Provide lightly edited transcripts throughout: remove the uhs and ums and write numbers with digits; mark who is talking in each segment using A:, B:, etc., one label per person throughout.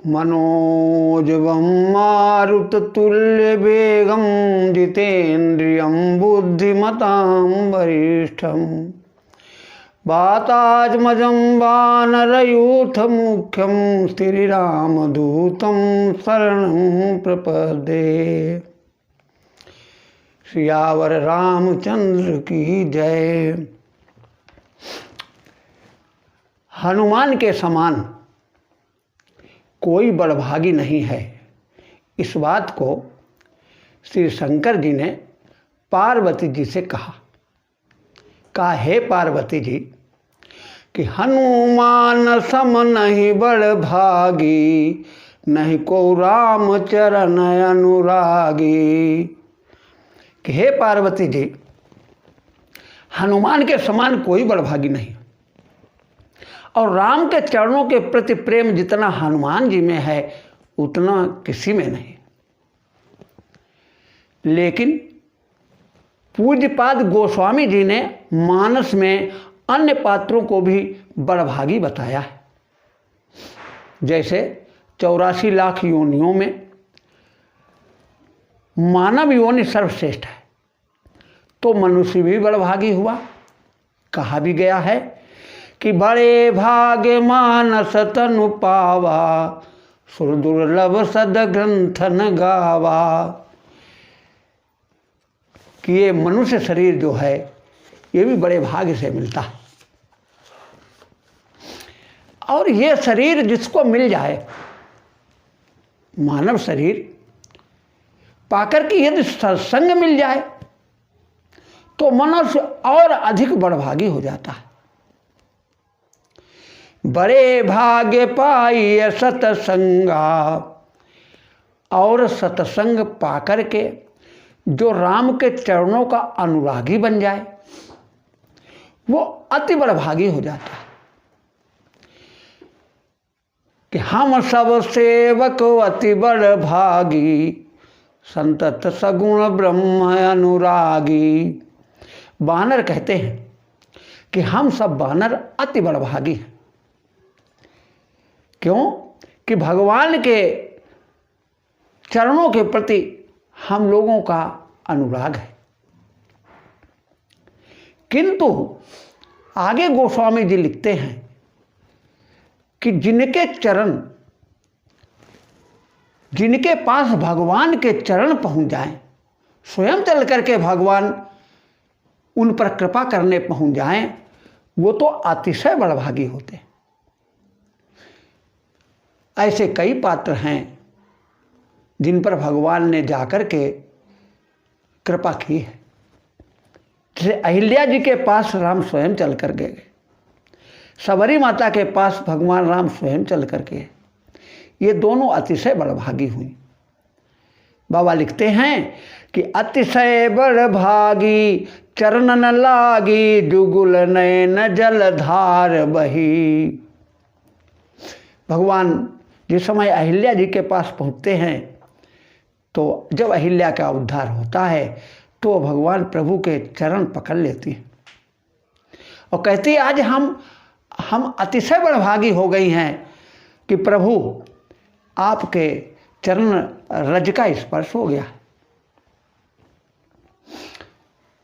A: मनोजवं मारुततुल्यवेगं जितेन्द्रियं बुद्धिमतां वरिष्ठं वातात्मजं वानरयूथमुख्यं श्रीरामदूतं शरणं प्रपद्ये। सियावर रामचंद्र की जय। हनुमान के समान कोई बड़भागी नहीं है। इस बात को श्री शंकर जी ने पार्वती जी से कहा, हे पार्वती जी कि हनुमान सम नहीं बड़भागी, नहीं को राम चरण अनुरागी। कि हे पार्वती जी, हनुमान के समान कोई बड़भागी नहीं, और राम के चरणों के प्रति प्रेम जितना हनुमान जी में है उतना किसी में नहीं। लेकिन पूज्यपाद गोस्वामी जी ने मानस में अन्य पात्रों को भी बड़भागी बताया है। जैसे 84 लाख योनियों में मानव योनि सर्वश्रेष्ठ है, तो मनुष्य भी बड़भागी हुआ। कहा भी गया है कि बड़े भाग्य मानस तनु पावा, सुर दुर्लभ सद ग्रंथन गावा। कि ये मनुष्य शरीर जो है ये भी बड़े भाग्य से मिलता है, और ये शरीर जिसको मिल जाए, मानव शरीर पाकर के यदि सत्संग मिल जाए तो मनुष्य और अधिक बड़भागी हो जाता है। बड़े भाग्य पाई सतसंगा, और सत्संग पाकर के जो राम के चरणों का अनुरागी बन जाए वो अति बड़भागी हो जाता है। कि हम सब सेवक अति बड़भागी, संतत सगुण ब्रह्म अनुरागी। वानर कहते हैं कि हम सब वानर अति बड़भागी हैं। क्यों? कि भगवान के चरणों के प्रति हम लोगों का अनुराग है। किंतु आगे गोस्वामी जी लिखते हैं कि जिनके चरण, जिनके पास भगवान के चरण पहुंच जाएं, स्वयं चल करके भगवान उन पर कृपा करने पहुंच जाएं, वो तो अतिशय बड़भागी होते हैं। ऐसे कई पात्र हैं जिन पर भगवान ने जाकर के कृपा की है। जैसे अहिल्या जी के पास राम स्वयं चल कर गए, सबरी माता के पास भगवान राम स्वयं चल कर गए। ये दोनों अतिशय बड़भागी हुई। बाबा लिखते हैं कि अतिशय बड़भागी चरण न लागी, जुगुल नयन जलधार बही। भगवान जिस समय अहिल्या जी के पास पहुँचते हैं तो जब अहिल्या का उद्धार होता है तो भगवान प्रभु के चरण पकड़ लेती है और कहती है, आज हम अतिशय बड़भागी हो गई हैं कि प्रभु आपके चरण रज का स्पर्श हो गया।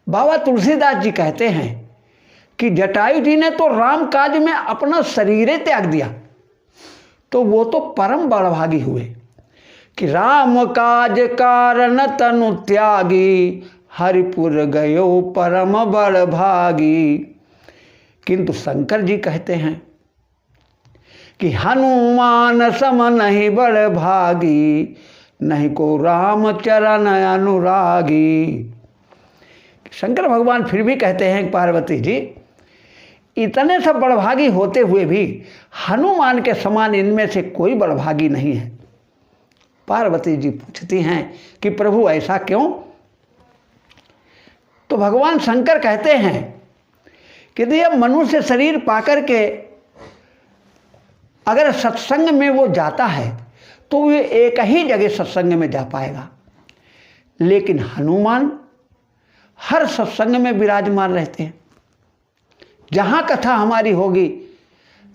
A: बाबा तुलसीदास जी कहते हैं कि जटायु जी ने तो राम काज में अपना शरीर त्याग दिया, तो वो तो परम बड़भागी हुए। कि राम काज कारण तनु त्यागी, हरिपुर गयो परम बड़भागी। किंतु शंकर जी कहते हैं कि हनुमान सम नहीं बड़भागी, नहीं को राम चरण अनुरागी। शंकर भगवान फिर भी कहते हैं पार्वती जी, इतने सब बड़भागी होते हुए भी हनुमान के समान इनमें से कोई बड़भागी नहीं है। पार्वती जी पूछती हैं कि प्रभु ऐसा क्यों? तो भगवान शंकर कहते हैं कि यह मनुष्य शरीर पाकर के अगर सत्संग में वो जाता है तो वो एक ही जगह सत्संग में जा पाएगा, लेकिन हनुमान हर सत्संग में विराजमान रहते हैं। जहाँ कथा हमारी होगी,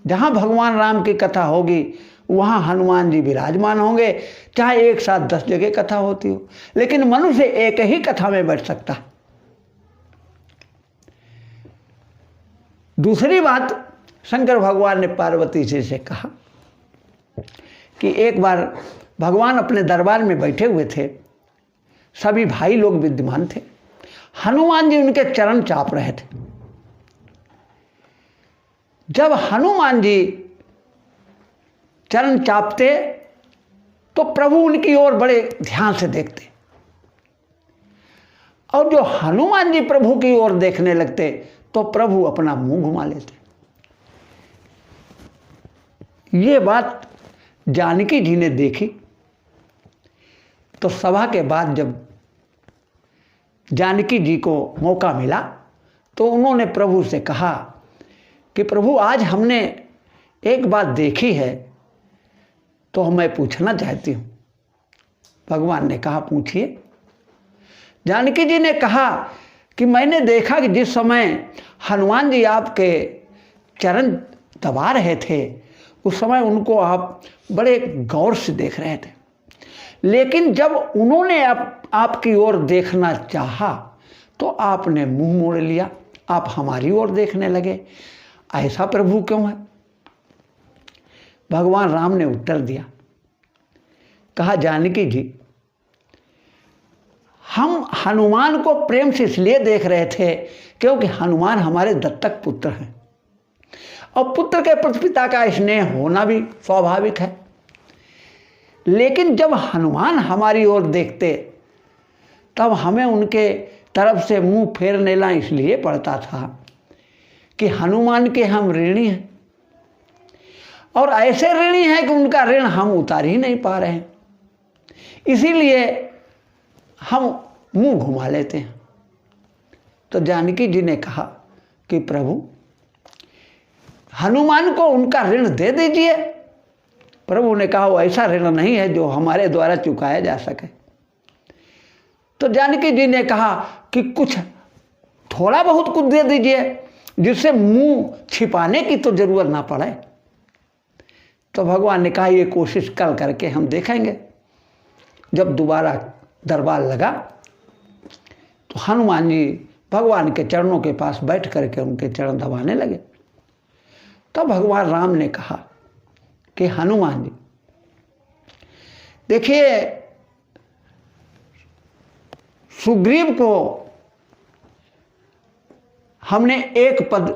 A: जहाँ भगवान राम की कथा होगी, वहाँ हनुमान जी विराजमान होंगे, चाहे एक साथ 10 जगह कथा होती हो, लेकिन मनुष्य एक ही कथा में बैठ सकता है। दूसरी बात, शंकर भगवान ने पार्वती जी से कहा कि एक बार भगवान अपने दरबार में बैठे हुए थे, सभी भाई लोग विद्यमान थे, हनुमान जी उनके चरण चाप रहे थे। जब हनुमान जी चरण चापते तो प्रभु उनकी ओर बड़े ध्यान से देखते, और जो हनुमान जी प्रभु की ओर देखने लगते तो प्रभु अपना मुंह घुमा लेते। ये बात जानकी जी ने देखी तो सभा के बाद जब जानकी जी को मौका मिला तो उन्होंने प्रभु से कहा कि प्रभु, आज हमने एक बात देखी है तो मैं पूछना चाहती हूँ। भगवान ने कहा, पूछिए। जानकी जी ने कहा कि मैंने देखा कि जिस समय हनुमान जी आपके चरण दबा रहे थे उस समय उनको आप बड़े गौर से देख रहे थे, लेकिन जब उन्होंने आपकी ओर देखना चाहा तो आपने मुंह मोड़ लिया, आप हमारी ओर देखने लगे। ऐसा प्रभु क्यों है? भगवान राम ने उत्तर दिया, कहा, जानकी जी, हम हनुमान को प्रेम से इसलिए देख रहे थे क्योंकि हनुमान हमारे दत्तक पुत्र हैं, और पुत्र के प्रति पिता का स्नेह होना भी स्वाभाविक है। लेकिन जब हनुमान हमारी ओर देखते तब हमें उनके तरफ से मुंह फेर लेना इसलिए पड़ता था कि हनुमान के हम ऋणी हैं, और ऐसे ऋणी हैं कि उनका ऋण हम उतार ही नहीं पा रहे हैं, इसीलिए हम मुंह घुमा लेते हैं। तो जानकी जी ने कहा कि प्रभु, हनुमान को उनका ऋण दे दीजिए। प्रभु ने कहा, वो ऐसा ऋण नहीं है जो हमारे द्वारा चुकाया जा सके। तो जानकी जी ने कहा कि कुछ थोड़ा बहुत कुछ दे दीजिए जिससे मुंह छिपाने की तो जरूरत ना पड़े। तो भगवान ने कहा, ये कोशिश कल करके हम देखेंगे। जब दोबारा दरबार लगा तो हनुमान जी भगवान के चरणों के पास बैठ करके उनके चरण दबाने लगे। तो भगवान राम ने कहा कि हनुमान जी, देखिए, सुग्रीव को हमने एक पद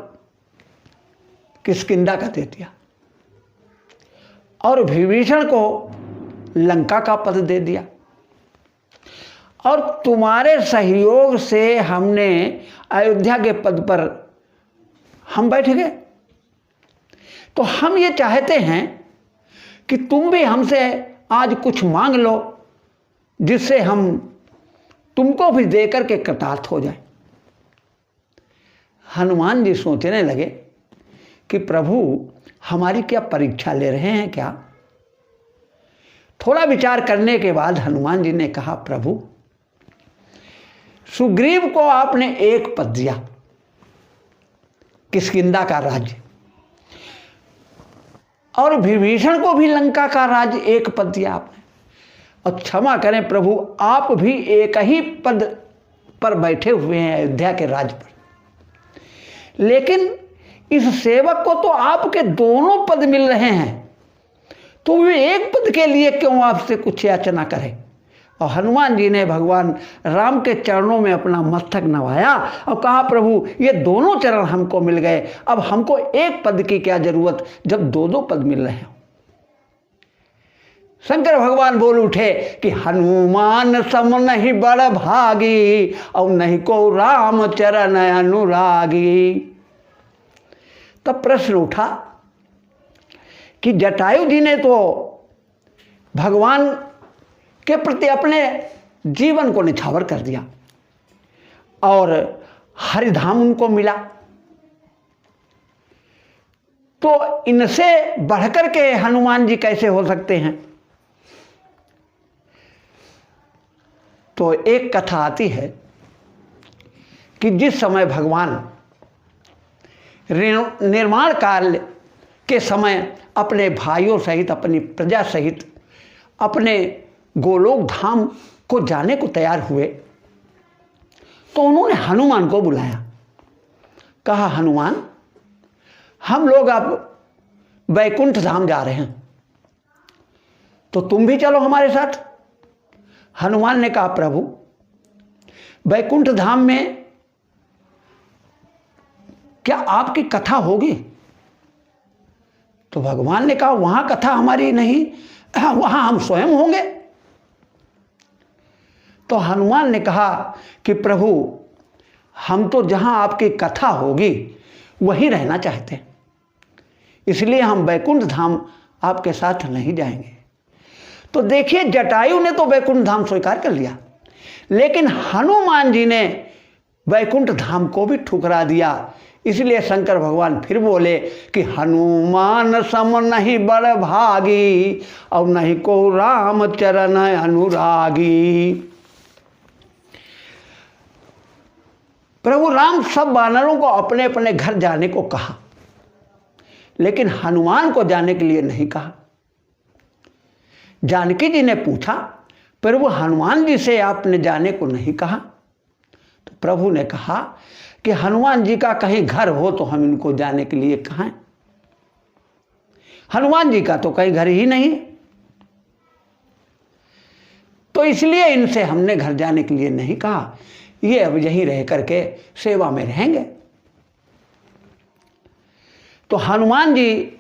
A: किष्किंधा का दे दिया और विभीषण को लंका का पद दे दिया, और तुम्हारे सहयोग से हमने अयोध्या के पद पर हम बैठ गए। तो हम ये चाहते हैं कि तुम भी हमसे आज कुछ मांग लो जिससे हम तुमको भी देकर के कृतार्थ हो जाए। हनुमान जी सोचने लगे कि प्रभु हमारी क्या परीक्षा ले रहे हैं क्या? थोड़ा विचार करने के बाद हनुमान जी ने कहा, प्रभु, सुग्रीव को आपने एक पद दिया, किष्किंधा का राज्य, और विभीषण को भी लंका का राज्य एक पद दिया आपने। और क्षमा करें प्रभु, आप भी एक ही पद पर बैठे हुए हैं अयोध्या के राज्य पर, लेकिन इस सेवक को तो आपके दोनों पद मिल रहे हैं, तो वे एक पद के लिए क्यों आपसे कुछ याचना करें? और हनुमान जी ने भगवान राम के चरणों में अपना मस्तक नवाया और कहा, प्रभु, ये दोनों चरण हमको मिल गए, अब हमको एक पद की क्या जरूरत जब दो दो पद मिल रहे हैं। शंकर भगवान बोल उठे कि हनुमान सम नहीं बड़ भागी, और नहीं को राम चरण अनुरागी। तब प्रश्न उठा कि जटायु जी ने तो भगवान के प्रति अपने जीवन को निछावर कर दिया और हरिधाम उनको मिला, तो इनसे बढ़कर के हनुमान जी कैसे हो सकते हैं? तो एक कथा आती है कि जिस समय भगवान निर्माण काल के समय अपने भाइयों सहित, अपनी प्रजा सहित अपने गोलोक धाम को जाने को तैयार हुए तो उन्होंने हनुमान को बुलाया। कहा, हनुमान, हम लोग अब वैकुंठ धाम जा रहे हैं, तो तुम भी चलो हमारे साथ। हनुमान ने कहा, प्रभु, वैकुंठ धाम में क्या आपकी कथा होगी? तो भगवान ने कहा, वहां कथा हमारी नहीं, वहां हम स्वयं होंगे। तो हनुमान ने कहा कि प्रभु, हम तो जहां आपकी कथा होगी वहीं रहना चाहते हैं, इसलिए हम वैकुंठ धाम आपके साथ नहीं जाएंगे। तो देखिए, जटायु ने तो वैकुंठ धाम स्वीकार कर लिया, लेकिन हनुमान जी ने वैकुंठ धाम को भी ठुकरा दिया। इसलिए शंकर भगवान फिर बोले कि हनुमान सम नहीं बड़ भागी, और नहीं को राम चरण अनुरागी। प्रभु राम सब वानरों को अपने अपने घर जाने को कहा, लेकिन हनुमान को जाने के लिए नहीं कहा। जानकी जी ने पूछा, प्रभु हनुमान जी से आपने जाने को नहीं कहा? तो प्रभु ने कहा कि हनुमान जी का कहीं घर हो तो हम इनको जाने के लिए कहें। हनुमान जी का तो कहीं घर ही नहीं, तो इसलिए इनसे हमने घर जाने के लिए नहीं कहा। ये अब यहीं रह करके सेवा में रहेंगे। तो हनुमान जी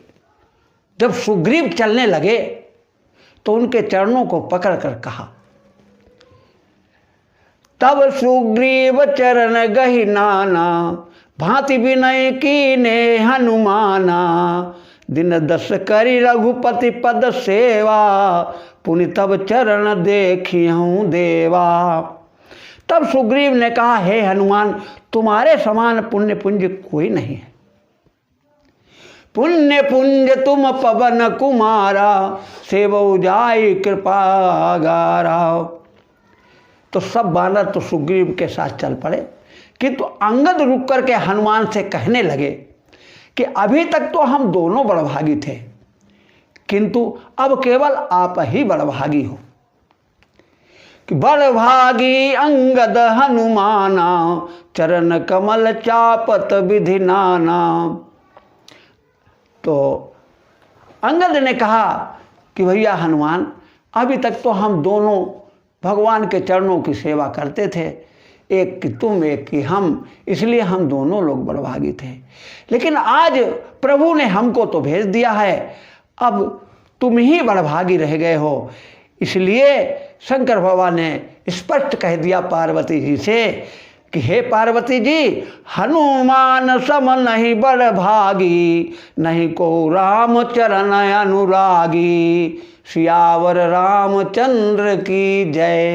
A: जब सुग्रीव चलने लगे तो उनके चरणों को पकड़ कर कहा, तब सुग्रीव चरण गहि नाना, भांति विनय कीने हनुमाना। दिन 10 करी रघुपति पद सेवा, पुनि तब चरण देखिहूँ देवा। तब सुग्रीव ने कहा, हे हनुमान, तुम्हारे समान पुण्य पुंज कोई नहीं है। पुण्य पुंज तुम पवन कुमारा, सेवो जाई कृपा गारा। तो सब वानर तो सुग्रीव के साथ चल पड़े, किंतु अंगद रुक करके हनुमान से कहने लगे कि अभी तक तो हम दोनों बड़भागी थे, किंतु अब केवल आप ही बड़भागी हो। कि बड़भागी अंगद हनुमाना, चरण कमल चापत विधि नाना। तो अंगद ने कहा कि भैया हनुमान, अभी तक तो हम दोनों भगवान के चरणों की सेवा करते थे, एक कि तुम एक कि हम, इसलिए हम दोनों लोग बड़भागी थे। लेकिन आज प्रभु ने हमको तो भेज दिया है, अब तुम ही बड़भागी रह गए हो। इसलिए शंकर भगवान ने स्पष्ट कह दिया पार्वती जी से कि हे पार्वती जी, हनुमान सम नहीं बड़ भागी, नहीं को राम चरण अनुरागी। सियावर रामचंद्र की जय।